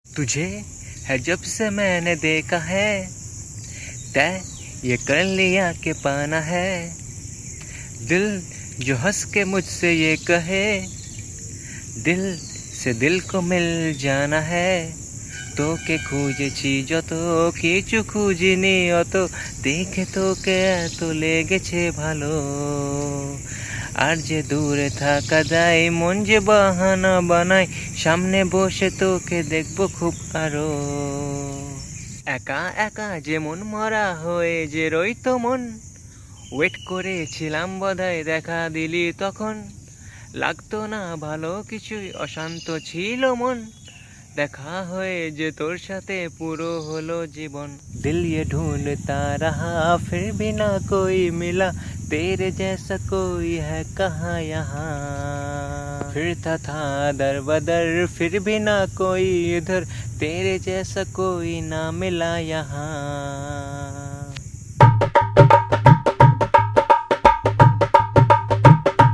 तुझे है जब से मैंने देखा है, तय ये कर लिया कि पाना है। दिल जो हंस के मुझसे ये कहे, दिल से दिल को मिल जाना है। তোকে খুঁজেছি যত কিছু খুঁজিনি অত, দেখে তোকে এত লেগেছে ভালো। আর যে দূরে থাকা যায়, মন যে বাহানা বানায়, সামনে বসে তোকে দেখবো খুব আরো। একা একা যে মন মরা হয়ে যে রইতো মন, ওয়েট করেছিলাম বোধহয় দেখা দিলি তখন। লাগতো না ভালো কিছুই, অশান্ত ছিল মন, দেখা হয়ে যে তোর সাথে পুরো হলো জীবন। दिल ये ढूंढता रहा फिर भी ना कोई मिला, तेरे जैसा कोई है कहाँ यहाँ। फिरता था दर बदर फिर भी ना कोई इधर, तेरे जैसा कोई ना मिला यहाँ।